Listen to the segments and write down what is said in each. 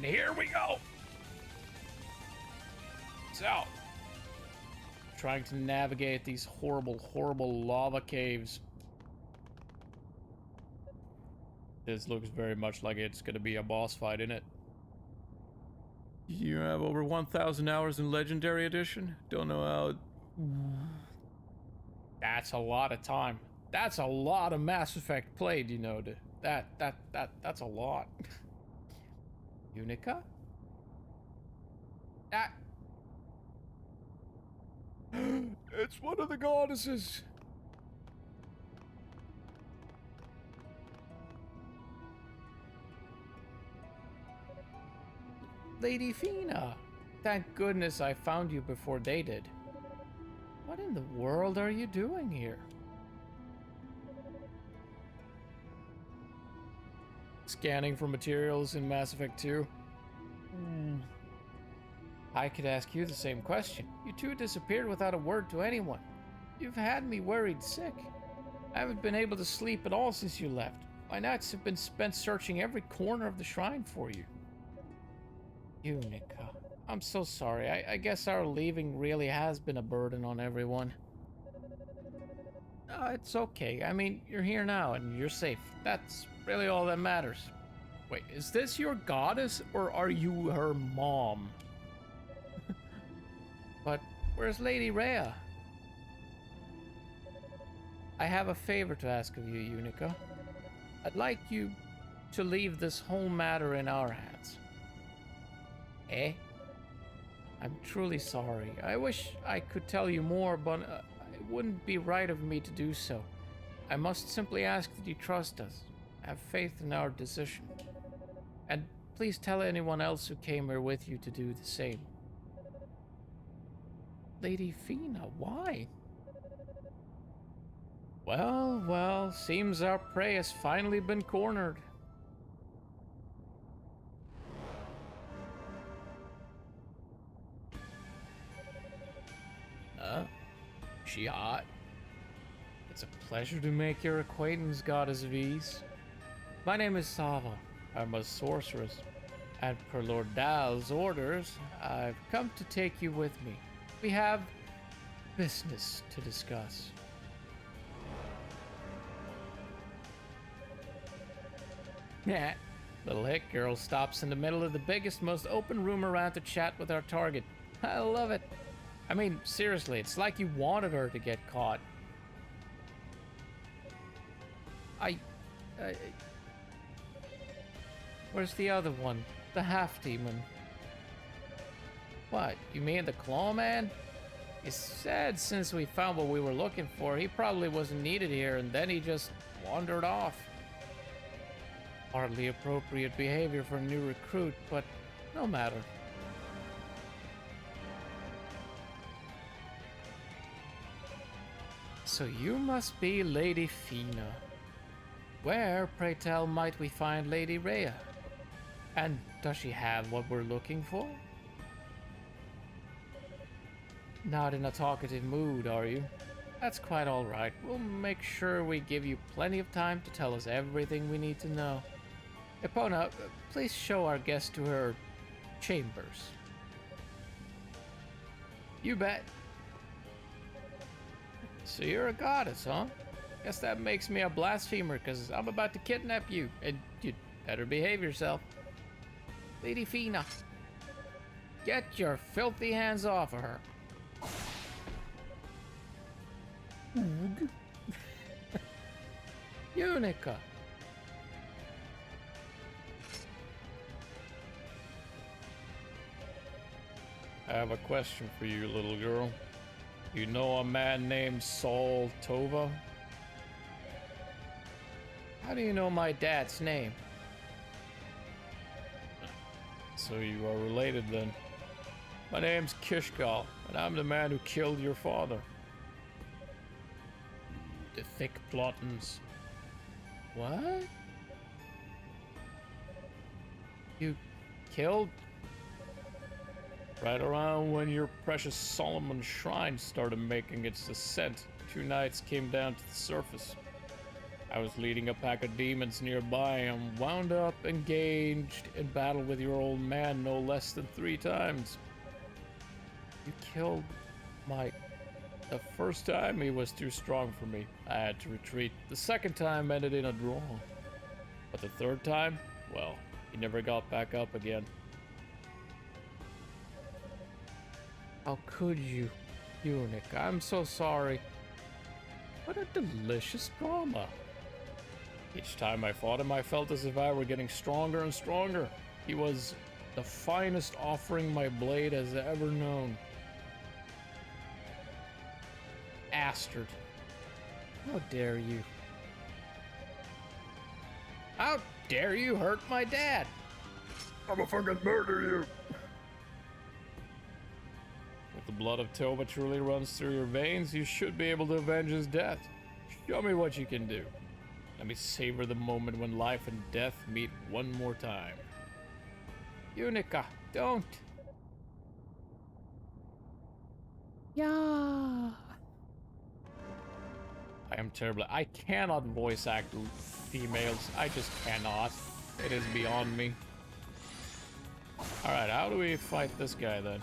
here we go. So, trying to navigate these horrible, horrible lava caves. This looks very much like it's gonna be a boss fight, innit? You have over 1,000 hours in Legendary Edition? Don't know how... That's a lot of time. That's a lot of Mass Effect played, you know. That's a lot. Unica? That... It's one of the goddesses! Lady Fina! Thank goodness I found you before they did. What in the world are you doing here? Scanning for materials in Mass Effect 2? I could ask you the same question. You two disappeared without a word to anyone. You've had me worried sick. I haven't been able to sleep at all since you left. My nights have been spent searching every corner of the shrine for you. Unica, I'm so sorry. I guess our leaving really has been a burden on everyone. It's okay. I mean, you're here now and you're safe. That's really all that matters. Wait, is this your goddess or are you her mom? But where's Lady Rhea? I have a favor to ask of you, Unica. I'd like you to leave this whole matter in our hands. Eh? I'm truly sorry. I wish I could tell you more, but it wouldn't be right of me to do so. I must simply ask that you trust us. Have faith in our decision. And please tell anyone else who came here with you to do the same. Lady Fina, why? Well, seems our prey has finally been cornered. She hot? It's a pleasure to make your acquaintance, Goddess V's. My name is Sava. I'm a sorceress, and per Lord Dal's orders, I've come to take you with me. We have business to discuss. Yeah, little hick girl stops in the middle of the biggest, most open room around to chat with our target. I love it. I mean, seriously, it's like you wanted her to get caught. Where's the other one? The half-demon. What, you mean the claw man? He said since we found what we were looking for, he probably wasn't needed here, and then he just wandered off. Hardly appropriate behavior for a new recruit, but no matter. So you must be Lady Fina. Where, pray tell, might we find Lady Rhea? And does she have what we're looking for? Not in a talkative mood, are you? That's quite all right. We'll make sure we give you plenty of time to tell us everything we need to know. Epona, please show our guest to her chambers. You bet. So you're a goddess, huh? Guess that makes me a blasphemer, because I'm about to kidnap you, and you'd better behave yourself. Lady Fina, get your filthy hands off of her. Unica. I have a question for you, little girl. You know a man named Saul Tova? How do you know my dad's name? So you are related then. My name's Kishgal, and I'm the man who killed your father. The thick plottins. What? You killed? Right around when your precious Solomon shrine started making its ascent, 2 knights came down to the surface. I was leading a pack of demons nearby and wound up engaged in battle with your old man no less than 3 times. You killed my... The first time he was too strong for me. I had to retreat. The second time ended in a draw. But the third time, well, he never got back up again. How could you, Eunuch? I'm so sorry. What a delicious drama. Each time I fought him, I felt as if I were getting stronger and stronger. He was the finest offering my blade has ever known. Bastard. How dare you? How dare you hurt my dad? I'ma fucking murder you! If the blood of Toba truly runs through your veins, you should be able to avenge his death. Show me what you can do. Let me savor the moment when life and death meet one more time. Unica, don't. Yeah. I am terrible. I cannot voice act females. I just cannot. It is beyond me. Alright, how do we fight this guy then?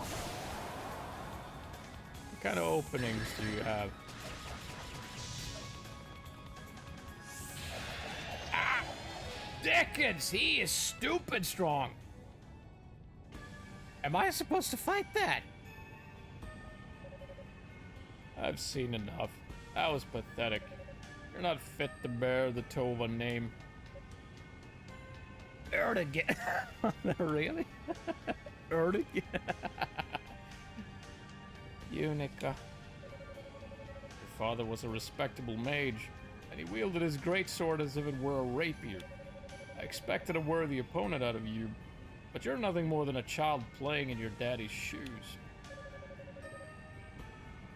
What kind of openings do you have? Ah! Dickens! He is stupid strong! Am I supposed to fight that? I've seen enough. That was pathetic. You're not fit to bear the Tova name. Erdogan. Really? Erdogan. Unica. Your father was a respectable mage, and he wielded his greatsword as if it were a rapier. I expected a worthy opponent out of you, but you're nothing more than a child playing in your daddy's shoes.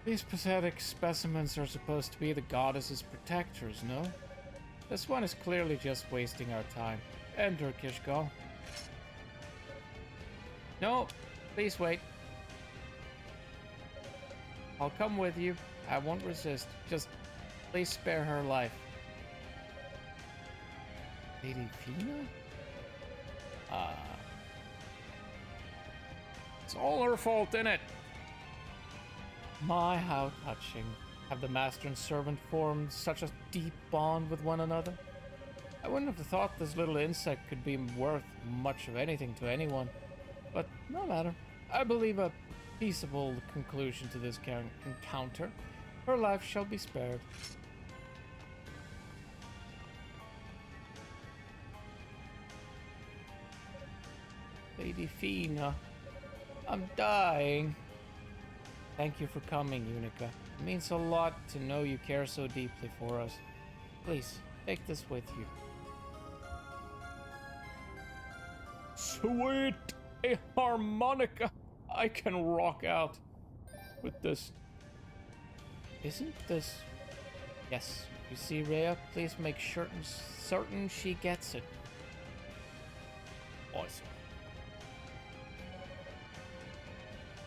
These pathetic specimens are supposed to be the goddess's protectors, no? This one is clearly just wasting our time. Enter, Kishgal. No, please wait. I'll come with you. I won't resist. Just please spare her life. Lady Fina? It's all her fault, innit? My, how touching. Have the master and servant formed such a deep bond with one another? I wouldn't have thought this little insect could be worth much of anything to anyone. But no matter. I believe a peaceable conclusion to this encounter. Her life shall be spared. Lady Fina, I'm dying. Thank you for coming, Unica. It means a lot to know you care so deeply for us. Please, take this with you. Sweet! A harmonica! I can rock out with this. Isn't this... Yes, you see, Rhea? Please make certain she gets it. Awesome.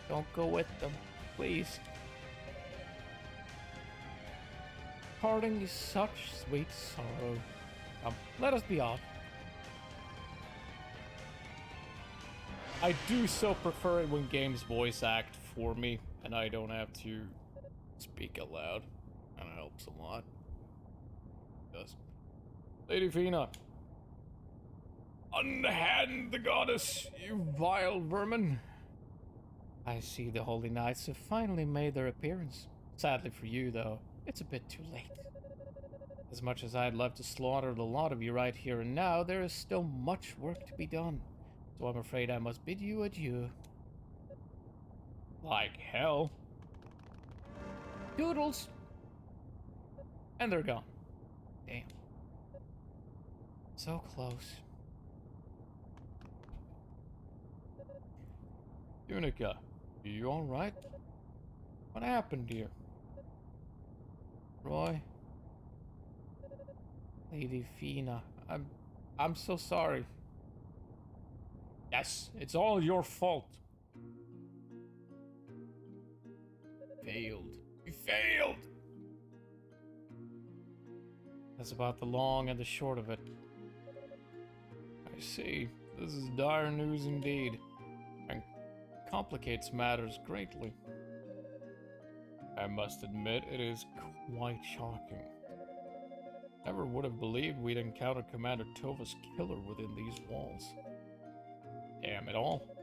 Don't go with them. Please. Parting is such sweet sorrow. Let us be off. I do so prefer it when games voice act for me, and I don't have to speak aloud. And it helps a lot. It does. Lady Fina. Unhand the goddess, you vile vermin. I see the Holy Knights have finally made their appearance. Sadly for you, though, it's a bit too late. As much as I'd love to slaughter the lot of you right here and now, there is still much work to be done. So I'm afraid I must bid you adieu. Like hell. Doodles! And they're gone. Damn. So close. Unica. You alright? What happened to you? Roy? Lady Fina, I'm so sorry. Yes, it's all your fault. Failed. You failed! That's about the long and the short of it. I see. This is dire news indeed, and complicates matters greatly. I must admit, it is quite shocking. Never would have believed we'd encounter Commander Tova's killer within these walls. Damn it all.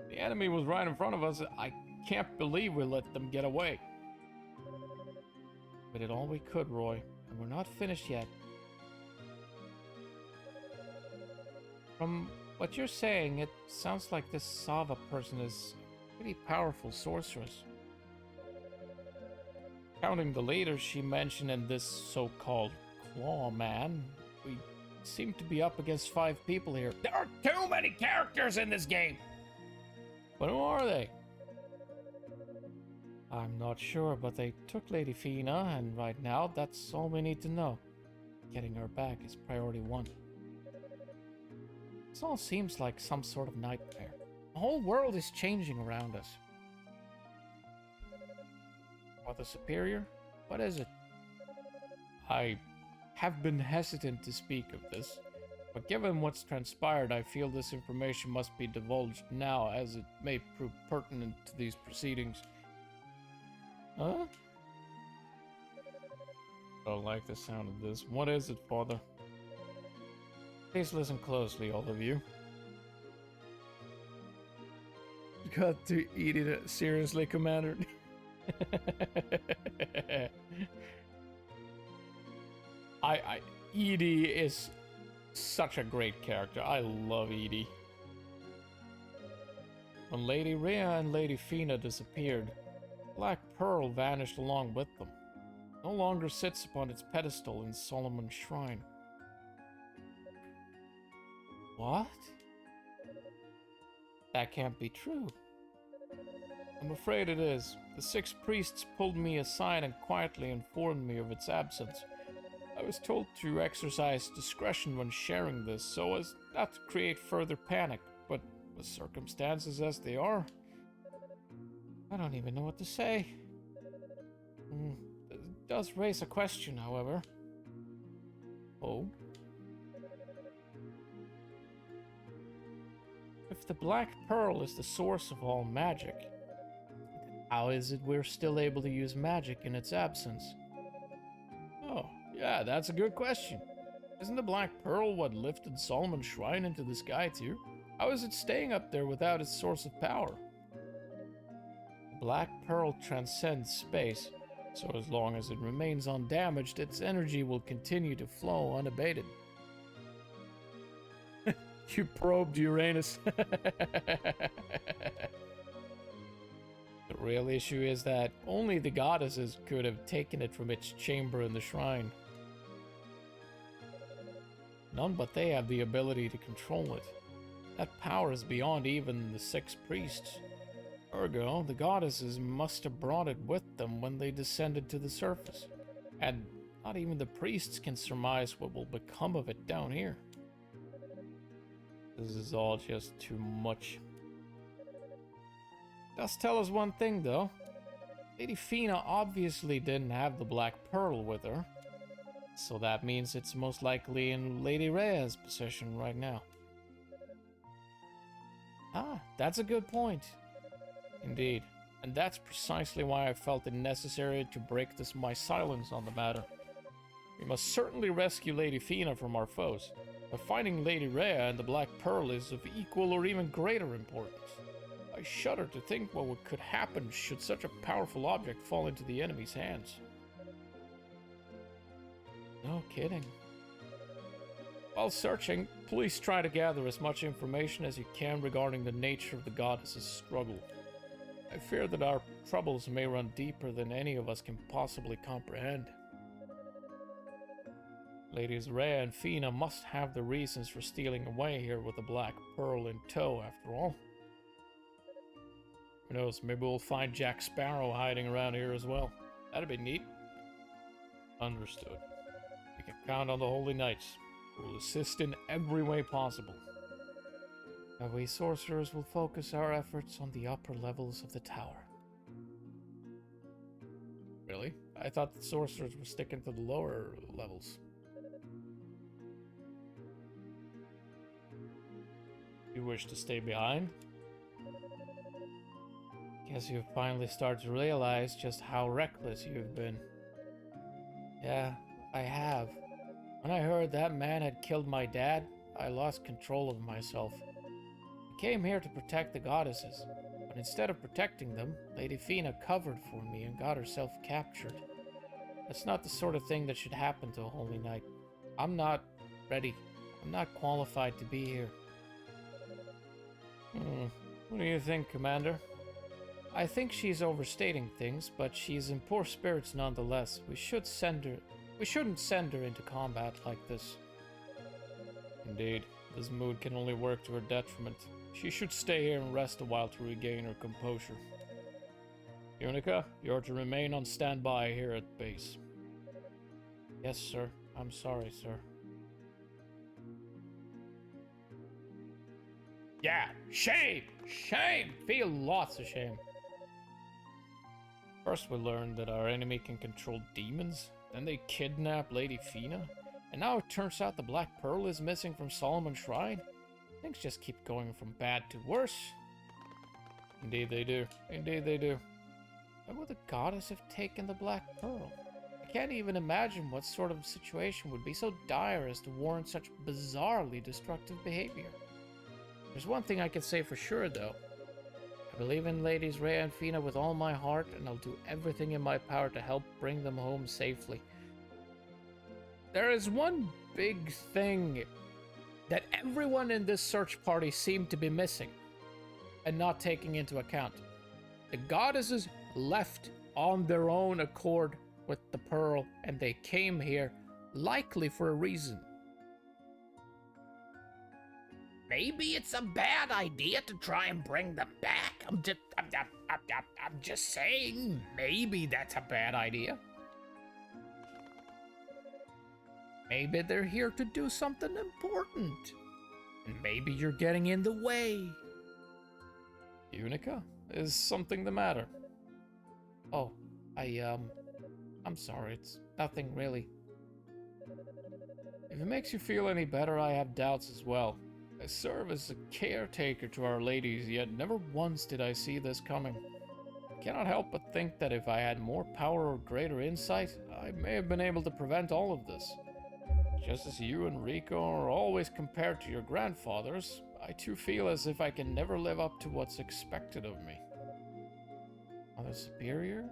The enemy was right in front of us. I can't believe we let them get away. We did all we could, Roy, and we're not finished yet. From what you're saying, it sounds like this Sava person is a pretty powerful sorceress. Counting the leaders she mentioned in this so-called Claw Man, we seem to be up against 5 people here. There are too many characters in this game! But who are they? I'm not sure, but they took Lady Fina, and right now, that's all we need to know. Getting her back is priority 1. This all seems like some sort of nightmare. The whole world is changing around us. Mother Superior? What is it? I have been hesitant to speak of this, but given what's transpired, I feel this information must be divulged now, as it may prove pertinent to these proceedings. Huh? Don't like the sound of this. What is it, Father? Please listen closely, all of you. Got to eat it seriously, Commander. Edie is such a great character. I love Edie. When Lady Rhea and Lady Fina disappeared, Black Pearl vanished along with them. No longer sits upon its pedestal in Solomon's shrine. What? That can't be true. I'm afraid it is. The 6 priests pulled me aside and quietly informed me of its absence. I was told to exercise discretion when sharing this so as not to create further panic, but with circumstances as they are, I don't even know what to say. It does raise a question, however. Oh? If the Black Pearl is the source of all magic, how is it we're still able to use magic in its absence? Oh, yeah, that's a good question. Isn't the Black Pearl what lifted Solomon's shrine into the sky tier? How is it staying up there without its source of power? The Black Pearl transcends space, so as long as it remains undamaged, its energy will continue to flow unabated. You probed Uranus. The real issue is that only the goddesses could have taken it from its chamber in the shrine. None but they have the ability to control it. That power is beyond even the 6 priests. Ergo, the goddesses must have brought it with them when they descended to the surface. And not even the priests can surmise what will become of it down here. This is all just too much. Does tell us one thing, though. Lady Fina obviously didn't have the Black Pearl with her, so that means it's most likely in Lady Rhea's possession right now. Ah, that's a good point. Indeed, and that's precisely why I felt it necessary to break my silence on the matter. We must certainly rescue Lady Fina from our foes, but finding Lady Rhea and the Black Pearl is of equal or even greater importance. I shudder to think what could happen should such a powerful object fall into the enemy's hands. No kidding. While searching, please try to gather as much information as you can regarding the nature of the goddess's struggle. I fear that our troubles may run deeper than any of us can possibly comprehend. Ladies Rhea and Fina must have the reasons for stealing away here with the Black Pearl in tow, after all. Who knows, maybe we'll find Jack Sparrow hiding around here as well. That'd be neat. Understood. We can count on the Holy Knights, who will assist in every way possible. We sorcerers will focus our efforts on the upper levels of the tower. Really? I thought the sorcerers were sticking to the lower levels. You wish to stay behind? Guess you've finally started to realize just how reckless you've been. Yeah, I have. When I heard that man had killed my dad, I lost control of myself. I came here to protect the goddesses, but instead of protecting them, Lady Fina covered for me and got herself captured. That's not the sort of thing that should happen to a holy knight. I'm not ready. I'm not qualified to be here. What do you think, Commander? I think she's overstating things, but she's in poor spirits nonetheless. We shouldn't send her into combat like this. Indeed, this mood can only work to her detriment. She should stay here and rest a while to regain her composure. Unica, you're to remain on standby here at base. Yes, sir. I'm sorry, sir. Yeah, shame! Shame! Feel lots of shame. First we learned that our enemy can control demons, then they kidnap Lady Fina, and now it turns out the Black Pearl is missing from Solomon's Shrine. Things just keep going from bad to worse. Indeed they do. Indeed they do. Why would the goddess have taken the Black Pearl? I can't even imagine what sort of situation would be so dire as to warrant such bizarrely destructive behavior. There's one thing I can say for sure, though. I believe in Ladies Rhea and Fina with all my heart, and I'll do everything in my power to help bring them home safely. There is one big thing that everyone in this search party seemed to be missing and not taking into account. The goddesses left on their own accord with the pearl, and they came here likely for a reason. Maybe it's a bad idea to try and bring them back. I'm just saying, maybe that's a bad idea. Maybe they're here to do something important. And maybe you're getting in the way. Unica, is something the matter? Oh, I'm sorry, it's nothing really. If it makes you feel any better, I have doubts as well. I serve as a caretaker to our ladies, yet never once did I see this coming. I cannot help but think that if I had more power or greater insight, I may have been able to prevent all of this. Just as you and Rico are always compared to your grandfathers, I too feel as if I can never live up to what's expected of me. Mother Superior?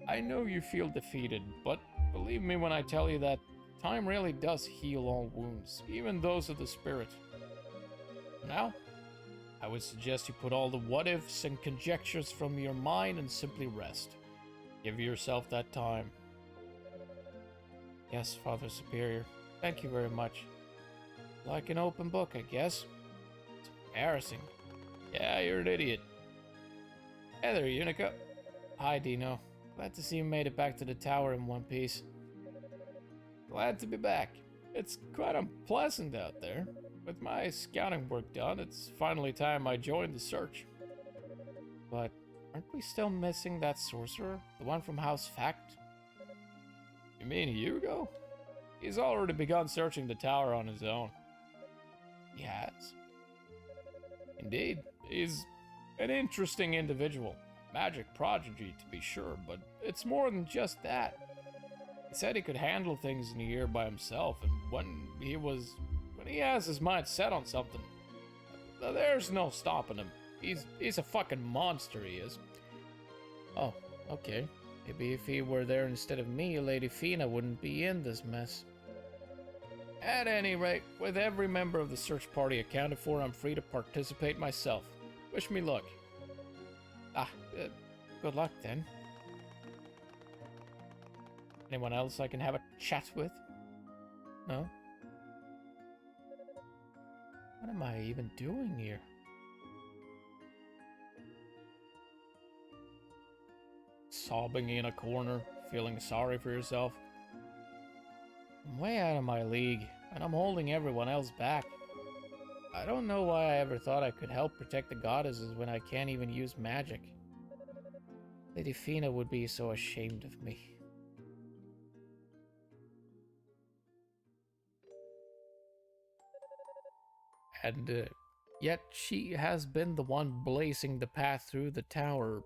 I know you feel defeated, but believe me when I tell you that time really does heal all wounds, even those of the spirit. Now, I would suggest you put all the what-ifs and conjectures from your mind and simply rest. Give yourself that time. Yes, Father Superior. Thank you very much. Like an open book, I guess. It's embarrassing. Yeah, you're an idiot. Hey there, Unica. Hi, Dino. Glad to see you made it back to the tower in one piece. Glad to be back. It's quite unpleasant out there. With my scouting work done, it's finally time I joined the search. But aren't we still missing that sorcerer? The one from House Fact? You mean Hugo? He's already begun searching the tower on his own. He has? Indeed, he's an interesting individual. Magic prodigy, to be sure, but it's more than just that. He said he could handle things in a year by himself, and when he has his mind set on something, there's no stopping him. He's a fucking monster, he is. Oh, okay. Maybe if he were there instead of me, Lady Fina wouldn't be in this mess. At any rate, with every member of the search party accounted for, I'm free to participate myself. Wish me luck. Good luck then. Anyone else I can have a chat with? No? What am I even doing here? Sobbing in a corner, feeling sorry for yourself. I'm way out of my league, and I'm holding everyone else back. I don't know why I ever thought I could help protect the goddesses when I can't even use magic. Lady Fina would be so ashamed of me. And Yet she has been the one blazing the path through the tower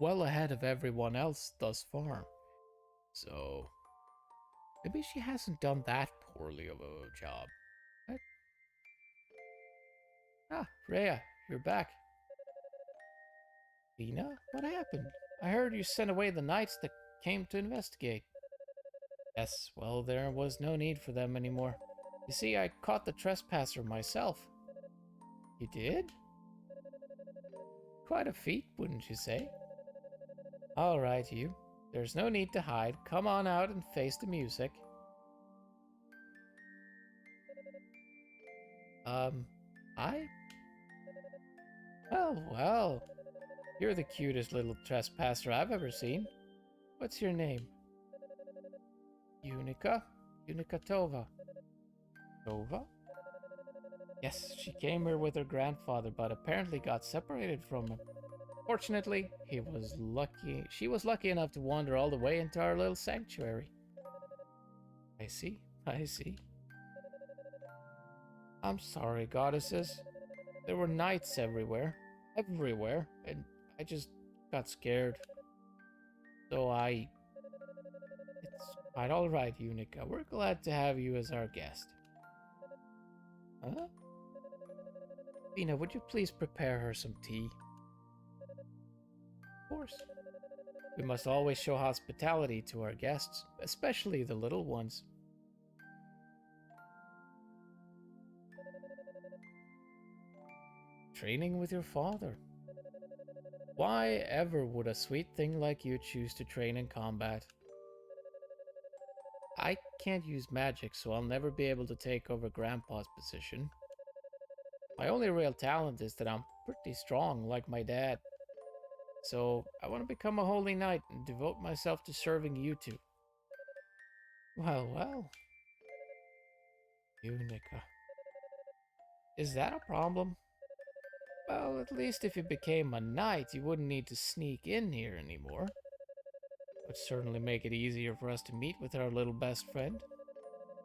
well ahead of everyone else thus far. So, maybe she hasn't done that poorly of a job. What? Ah, Rhea, you're back. Lena, what happened? I heard you sent away the knights that came to investigate. Yes, well, there was no need for them anymore. You see, I caught the trespasser myself. You did? Quite a feat, wouldn't you say? All right, you. There's no need to hide. Come on out and face the music. I? Well. You're the cutest little trespasser I've ever seen. What's your name? Unica? Unica Tova. Tova? Yes, she came here with her grandfather, but apparently got separated from him. Fortunately, she was lucky enough to wander all the way into our little sanctuary. I see. I'm sorry, goddesses. There were knights everywhere, and I just got scared. So it's quite alright, Unica. We're glad to have you as our guest. Huh? Vina, would you please prepare her some tea? Of course. We must always show hospitality to our guests, especially the little ones. Training with your father. Why ever would a sweet thing like you choose to train in combat? I can't use magic, so I'll never be able to take over Grandpa's position. My only real talent is that I'm pretty strong, like my dad. So I want to become a holy knight and devote myself to serving you two. Well. Unica. Is that a problem? Well, at least if you became a knight, you wouldn't need to sneak in here anymore. Would certainly make it easier for us to meet with our little best friend.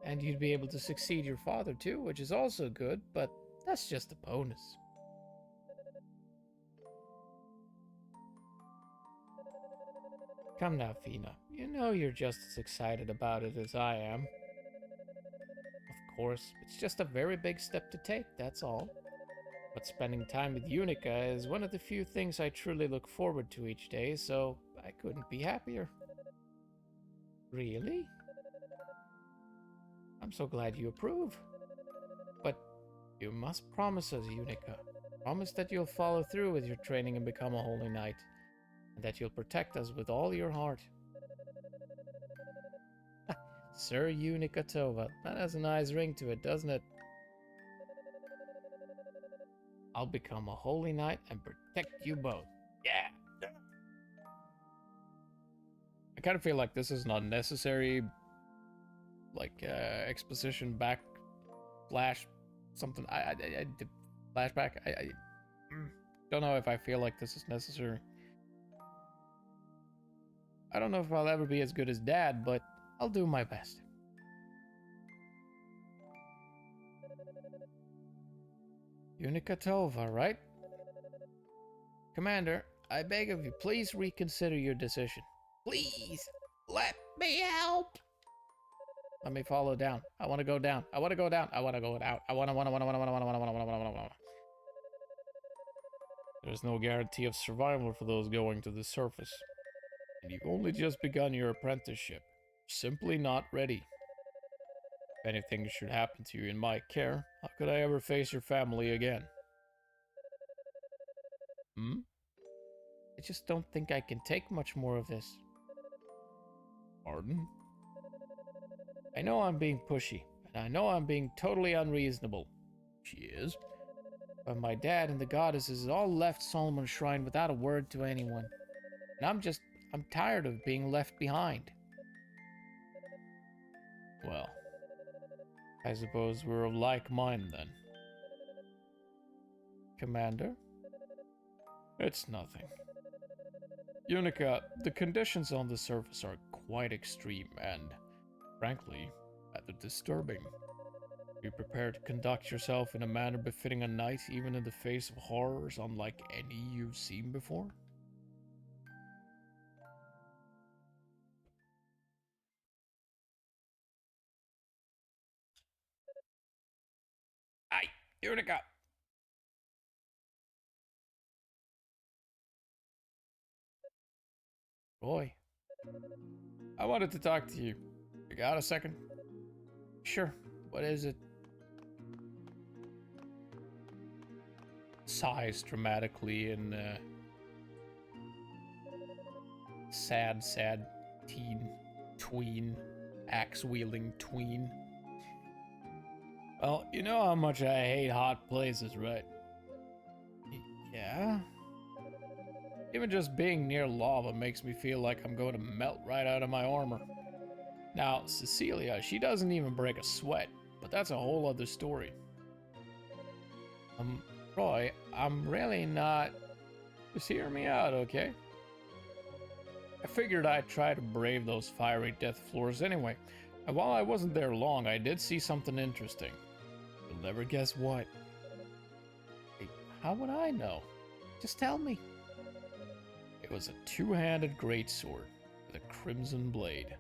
And you'd be able to succeed your father too, which is also good, but that's just a bonus. Come now, Fina. You know you're just as excited about it as I am. Of course, it's just a very big step to take, that's all. But spending time with Unica is one of the few things I truly look forward to each day, so I couldn't be happier. Really? I'm so glad you approve. But you must promise us, Unica. Promise that you'll follow through with your training and become a holy knight, and that you'll protect us with all your heart. Sir Unica Tova. That has a nice ring to it, doesn't it? I'll become a holy knight and protect you both. Yeah! I kind of feel like this is an unnecessary, exposition flash something. I did flashback. I don't know if I feel like this is necessary. I don't know if I'll ever be as good as Dad, but I'll do my best. Unica Tova, right? Commander, I beg of you, please reconsider your decision. Please, let me help. Let me follow down. I want to go down. I want to go down. I want to go out. I want to. There's no guarantee of survival for those going to the surface. And you've only just begun your apprenticeship. Simply not ready. If anything should happen to you in my care, how could I ever face your family again? I just don't think I can take much more of this. Pardon? I know I'm being pushy, and I know I'm being totally unreasonable. She is. But my dad and the goddesses all left Solomon's shrine without a word to anyone. And I'm tired of being left behind. Well, I suppose we're of like mind then. Commander? It's nothing. Unica, the conditions on the surface are quite extreme and, frankly, rather disturbing. Be prepared to conduct yourself in a manner befitting a knight, even in the face of horrors unlike any you've seen before? Aye, Unica! Roy, I wanted to talk to you. You got a second? Sure. What is it? Sighs dramatically and sad tween, axe-wielding tween. Well, you know how much I hate hot places, right? Yeah? Even just being near lava makes me feel like I'm going to melt right out of my armor. Now, Cecilia, she doesn't even break a sweat, but that's a whole other story. Roy, I'm really not... Just hear me out, okay? I figured I'd try to brave those fiery death floors anyway, and while I wasn't there long, I did see something interesting. You'll never guess what. Hey, how would I know? Just tell me. It was a two-handed greatsword with a crimson blade,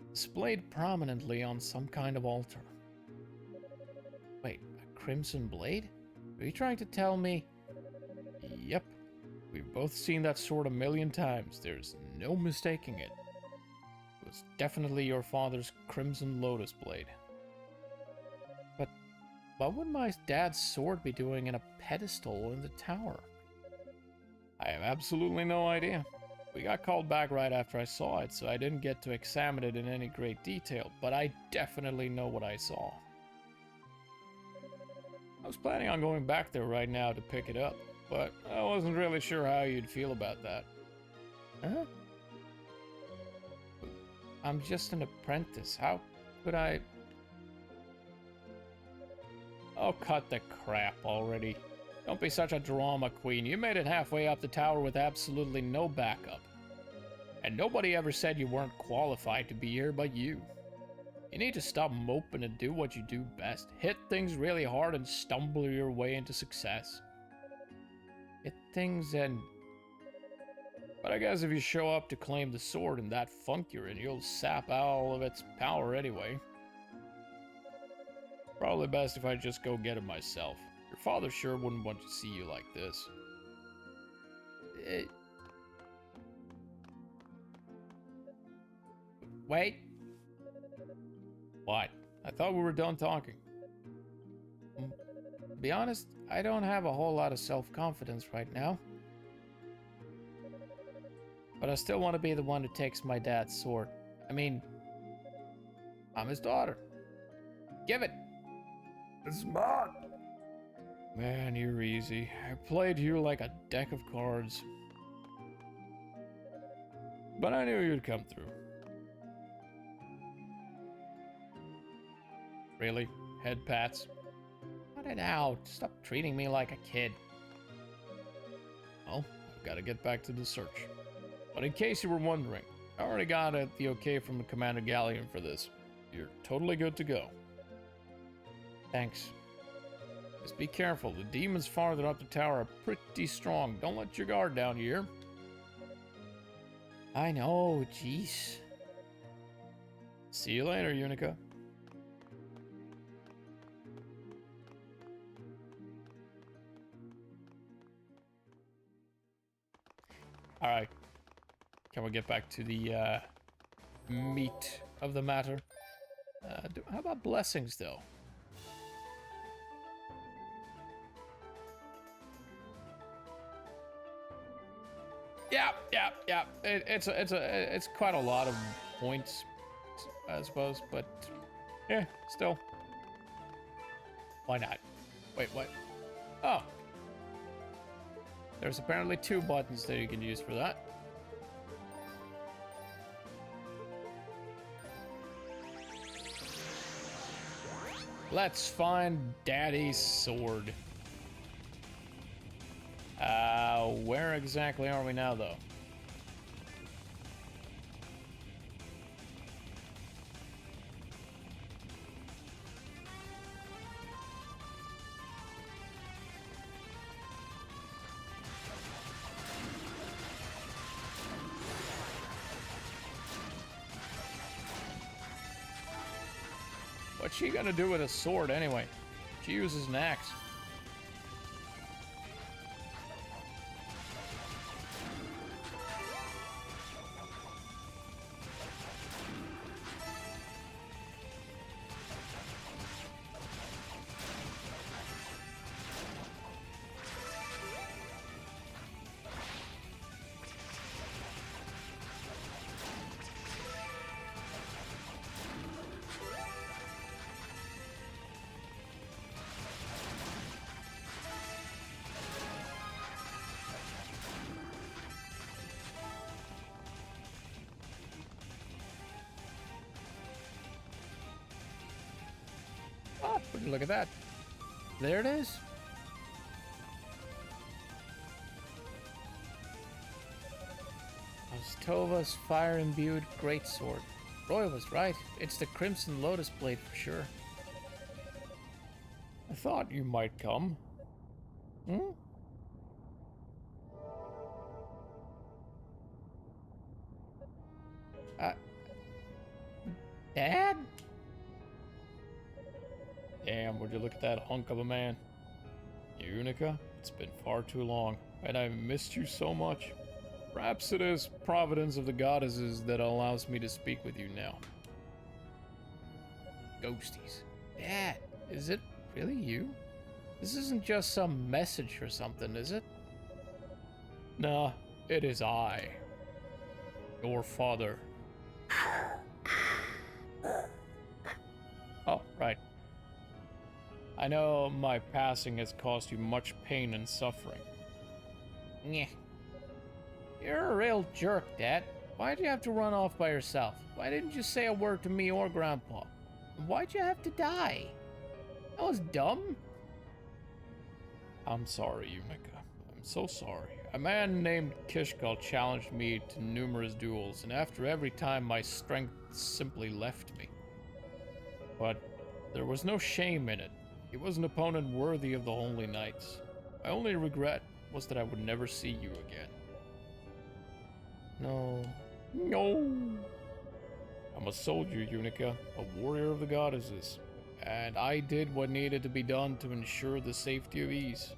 displayed prominently on some kind of altar. Wait, a crimson blade? Are you trying to tell me? Yep. We've both seen that sword a million times. There's no mistaking it. It was definitely your father's crimson lotus blade. But what would my dad's sword be doing in a pedestal in the tower? I have absolutely no idea. We got called back right after I saw it, so I didn't get to examine it in any great detail, but I definitely know what I saw. I was planning on going back there right now to pick it up, but I wasn't really sure how you'd feel about that. Huh? I'm just an apprentice. How could I... Oh, cut the crap already. Don't be such a drama queen. You made it halfway up the tower with absolutely no backup. And nobody ever said you weren't qualified to be here but you. You need to stop moping and do what you do best. Hit things really hard and stumble your way into success. Hit things and... But I guess if you show up to claim the sword in that funk you're in, you'll sap all of its power anyway. Probably best if I just go get it myself. Your father sure wouldn't want to see you like this. Wait. What? I thought we were done talking. To be honest, I don't have a whole lot of self-confidence right now. But I still want to be the one who takes my dad's sword. I mean, I'm his daughter. Give it. It's mine. Man, you're easy. I played you like a deck of cards. But I knew you'd come through. Really? Head pats? Cut it out. Stop treating me like a kid. Well, I've got to get back to the search. But in case you were wondering, I already got the okay from the Commander Galleon for this. You're totally good to go. Thanks. Just be careful. The demons farther up the tower are pretty strong. Don't let your guard down here. I know, jeez. See you later, Unica. Alright. Can we get back to the meat of the matter? How about blessings, though? Yeah. It's quite a lot of points, I suppose, but yeah, still. Why not? Wait, what? Oh. There's apparently 2 buttons that you can use for that. Let's find Daddy's sword. Where exactly are we now, though? she gonna do with a sword anyway? She uses an axe. Oh, look at that. There it is. Tova's fire-imbued greatsword. Roy was right. It's the Crimson Lotus Blade for sure. I thought you might come. Hmm? Dad? Damn, would you look at that hunk of a man? Unica, it's been far too long, and I missed you so much. Perhaps it is providence of the goddesses that allows me to speak with you now. Ghosties. Dad, is it really you? This isn't just some message or something, is it? Nah, it is I. Your father. Oh, right. I know my passing has caused you much pain and suffering. Nyeh. You're a real jerk, Dad. Why'd you have to run off by yourself? Why didn't you say a word to me or Grandpa? Why'd you have to die? That was dumb. I'm sorry, Unica. I'm so sorry. A man named Kishkal challenged me to numerous duels, and after every time my strength simply left me. But there was no shame in it. He was an opponent worthy of the Holy Knights. My only regret was that I would never see you again. No. No. I'm a soldier, Unica, a warrior of the goddesses, and I did what needed to be done to ensure the safety of Ys.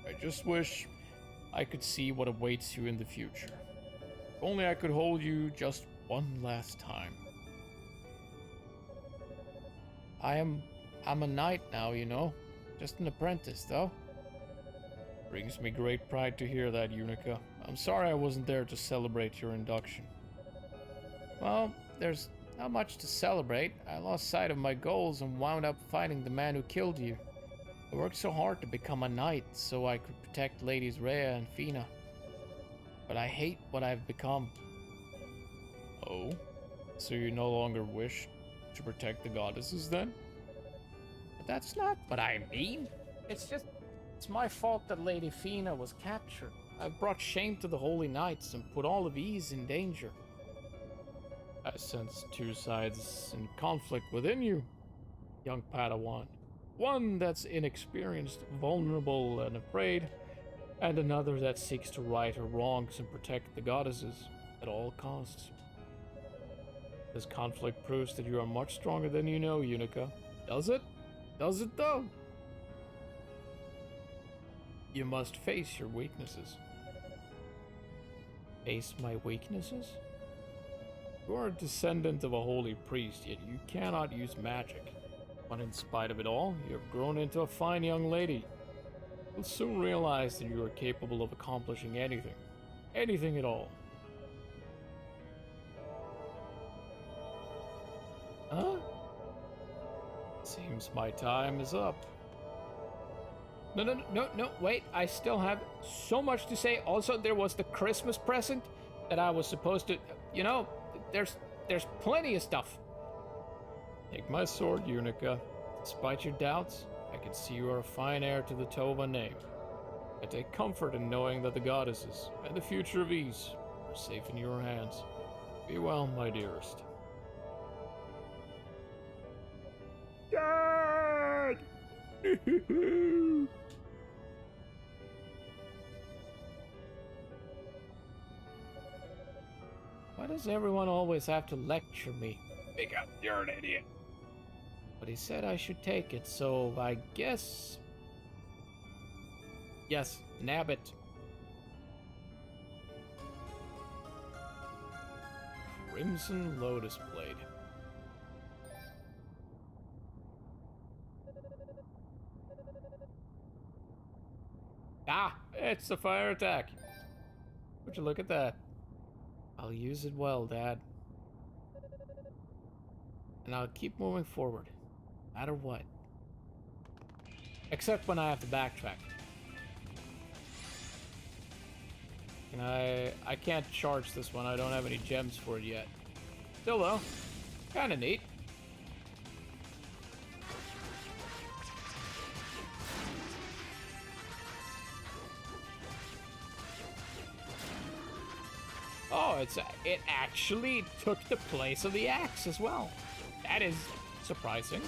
I just wish I could see what awaits you in the future. If only I could hold you just one last time. I'm a knight now, you know. Just an apprentice, though. Brings me great pride to hear that, Unica. I'm sorry I wasn't there to celebrate your induction. Well, there's not much to celebrate. I lost sight of my goals and wound up fighting the man who killed you. I worked so hard to become a knight so I could protect Ladies Rhea and Fina. But I hate what I've become. Oh? So you no longer wish to protect the goddesses then? But that's not what I mean. It's my fault that Lady Fina was captured. I've brought shame to the Holy Knights and put all of Ys in danger. I sense two sides in conflict within you, young Padawan. One that's inexperienced, vulnerable, and afraid, and another that seeks to right her wrongs and protect the goddesses at all costs. This conflict proves that you are much stronger than you know, Unica. Does it? Does it though? You must face your weaknesses. Face my weaknesses? You are a descendant of a holy priest, yet you cannot use magic. But in spite of it all, you have grown into a fine young lady. You'll soon realize that you are capable of accomplishing anything. Anything at all. Huh? Seems my time is up. No, wait, I still have so much to say. Also, there was the Christmas present that I was supposed to, you know, there's plenty of stuff. Take my sword, Unica. Despite your doubts, I can see you are a fine heir to the Tova name. I take comfort in knowing that the goddesses and the future of Ys are safe in your hands. Be well, my dearest. Dad! Why does everyone always have to lecture me? Because you're an idiot. But he said I should take it, so I guess... Yes, nab it. Crimson Lotus Blade. Ah, it's a fire attack. Would you look at that? I'll use it well, Dad. And I'll keep moving forward, no matter what. Except when I have to backtrack. And I can't charge this one. I don't have any gems for it yet. Still though, kind of neat. Oh, it actually took the place of the axe as well. That is surprising.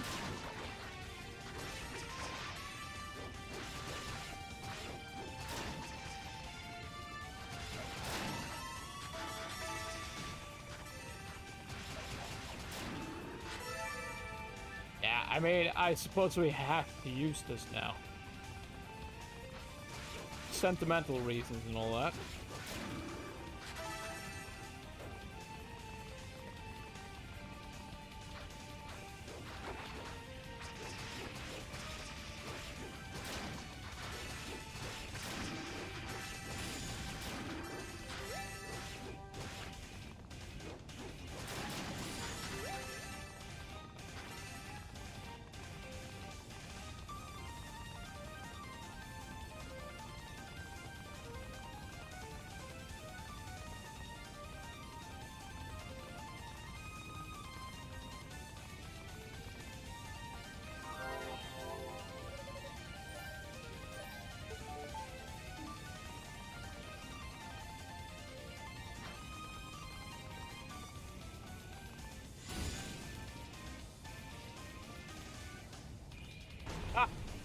Yeah, I mean, I suppose we have to use this now. Sentimental reasons and all that.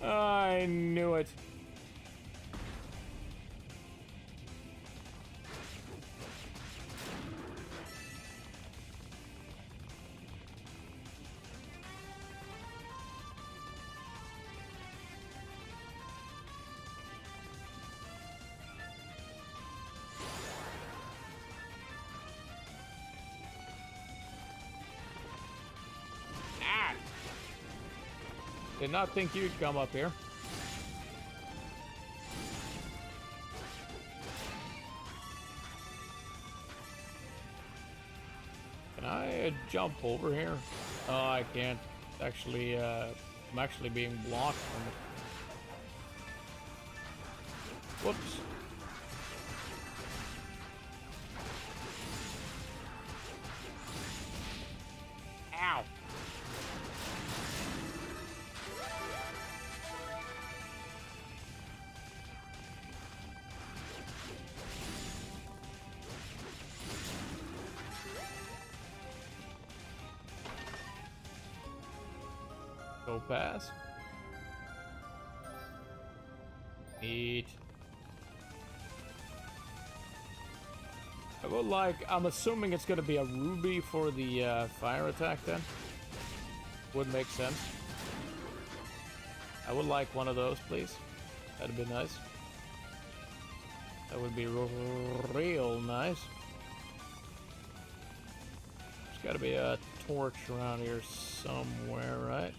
I knew it. Ah! Did not think you'd come up here. Can I jump over here? Oh, I can't. Actually, I'm actually being blocked from it. Whoops. Ow. Go pass. Neat. I would like, I'm assuming it's gonna be a ruby for the fire attack then. Would make sense. I would like one of those, please. That'd be nice. That would be real nice. There's gotta be a torch around here somewhere, right?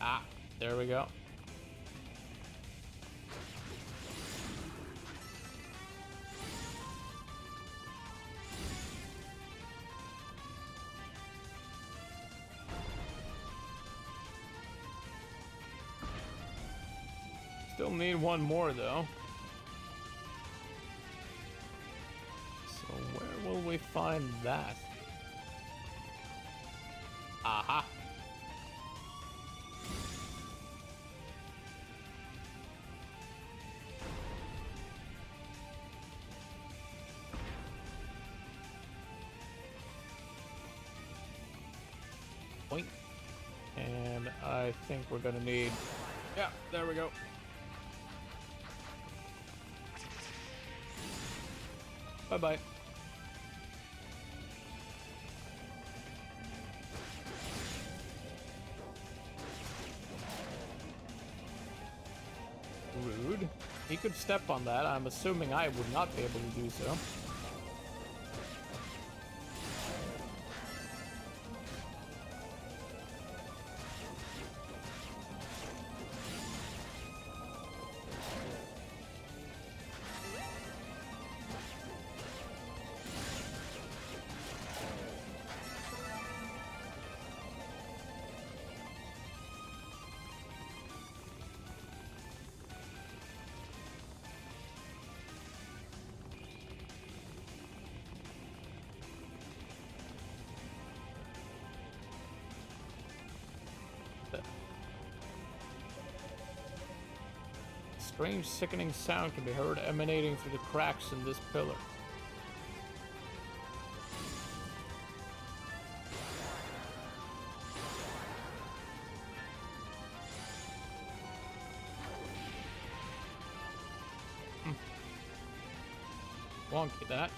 Ah, there we go. Still need one more though. So where will we find that? Aha. Point. And I think we're gonna need... Yeah, there we go. Bye-bye. Rude. He could step on that. I'm assuming I would not be able to do so. Strange, sickening sound can be heard emanating through the cracks in this pillar. Wonky, that.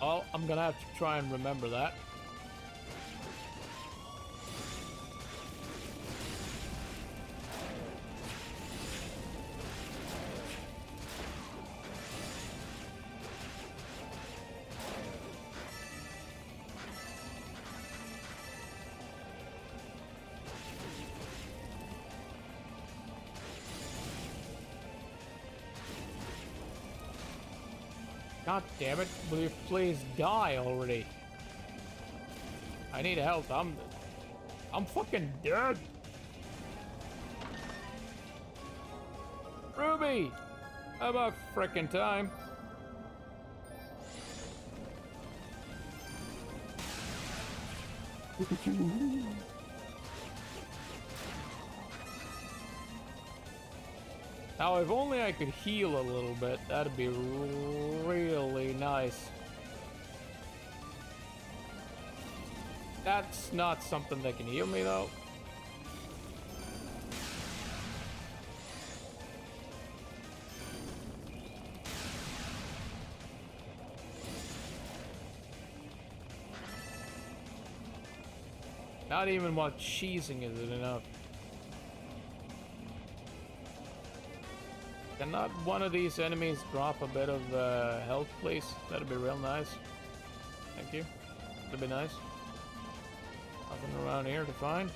Oh, I'm gonna have to try and remember that. God damn it, will you please die already? I need help, I'm fucking dead! Ruby! About frickin' time. Now, if only I could heal a little bit, that'd be really nice. That's not something that can heal me, though. Not even while cheesing is it enough. Cannot one of these enemies drop a bit of health, please? That'd be real nice. Thank you. That'd be nice. Nothing around here to find.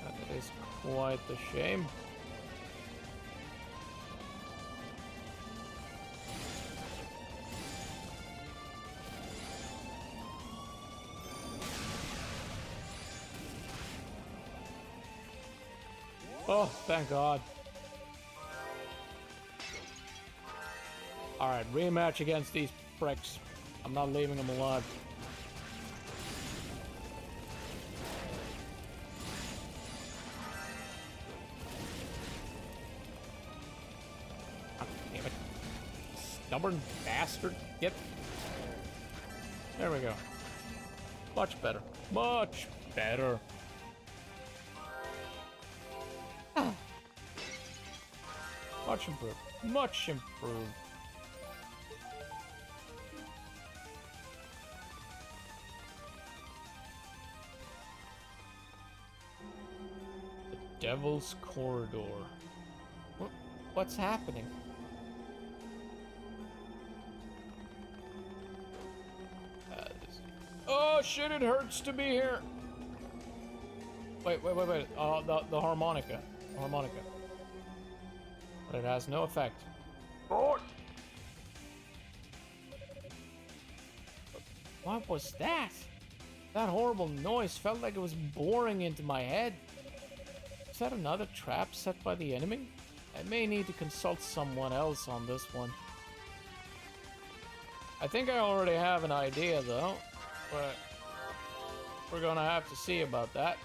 That is quite the shame. Oh, thank God. Alright, rematch against these pricks. I'm not leaving them alive. Oh, damn it. Stubborn bastard. Get. There we go. Much better. Much better. Much improved. Much improved. The Devil's Corridor. What's happening? Oh shit! It hurts to be here. Wait. The harmonica. Harmonica. But it has no effect. Lord. What was that? That horrible noise felt like it was boring into my head. Is that another trap set by the enemy? I may need to consult someone else on this one. I think I already have an idea though, but we're gonna have to see about that.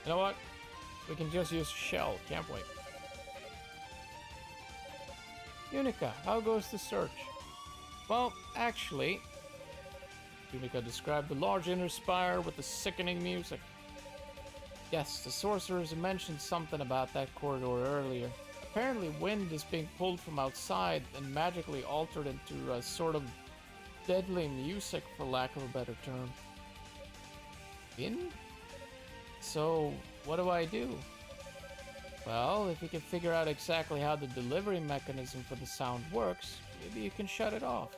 You know what? We can just use shell, can't we? Unica, how goes the search? Well, actually, Unica described the large inner spire with the sickening music. Yes, the sorcerers mentioned something about that corridor earlier. Apparently, wind is being pulled from outside and magically altered into a sort of deadly music, for lack of a better term. Wind? So, what do I do? Well, if you can figure out exactly how the delivery mechanism for the sound works, maybe you can shut it off.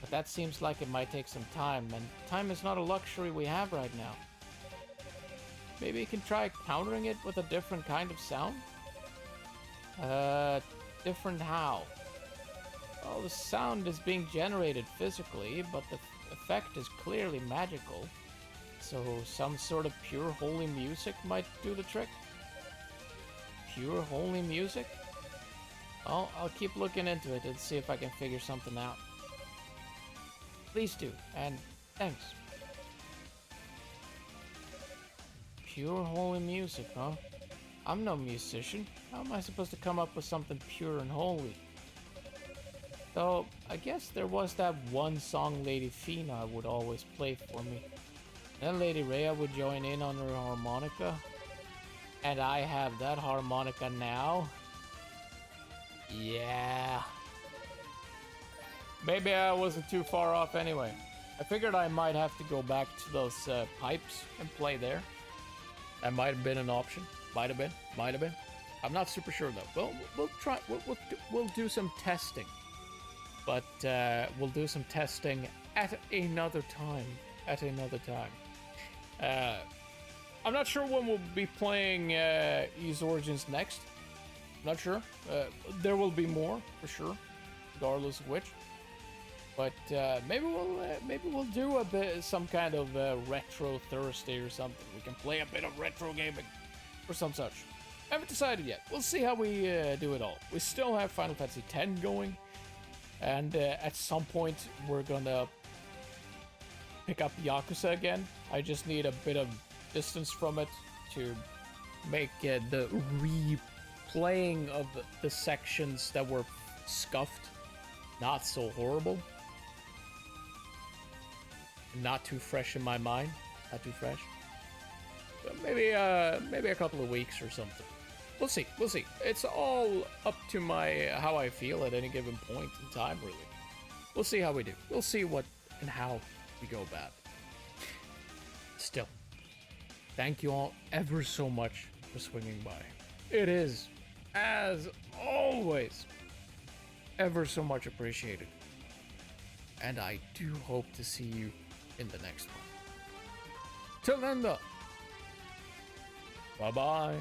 But that seems like it might take some time, and time is not a luxury we have right now. Maybe you can try countering it with a different kind of sound? Different how? Well, the sound is being generated physically, but the effect is clearly magical. So some sort of pure holy music might do the trick? Pure holy music? Well, I'll keep looking into it and see if I can figure something out. Please do, and thanks. Pure holy music, huh? I'm no musician. How am I supposed to come up with something pure and holy? Though, I guess there was that one song Lady Fina would always play for me. Then Lady Rhea would join in on her harmonica. And I have that harmonica now. Yeah. Maybe I wasn't too far off anyway. I figured I might have to go back to those pipes and play there. That might have been an option. Might have been. Might have been. I'm not super sure though. Well, we'll try. We'll do some testing. But we'll do some testing at another time. At another time. I'm not sure when we'll be playing Ys Origins next. Not sure. There will be more for sure, regardless of which. But maybe we'll do a bit some kind of retro Thursday or something. We can play a bit of retro gaming or some such. Haven't decided yet. We'll see how we do it all. We still have Final Fantasy X going, and at some point we're gonna pick up Yakuza again. I just need a bit of distance from it to make the replaying of the sections that were scuffed not so horrible. Not too fresh in my mind. Not too fresh. But maybe a couple of weeks or something. We'll see. We'll see. It's all up to my how I feel at any given point in time, really. We'll see how we do. We'll see what and how we go about it. Still, thank you all ever so much for swinging by. It is, as always, ever so much appreciated. And I do hope to see you in the next one. Till then, though, bye-bye.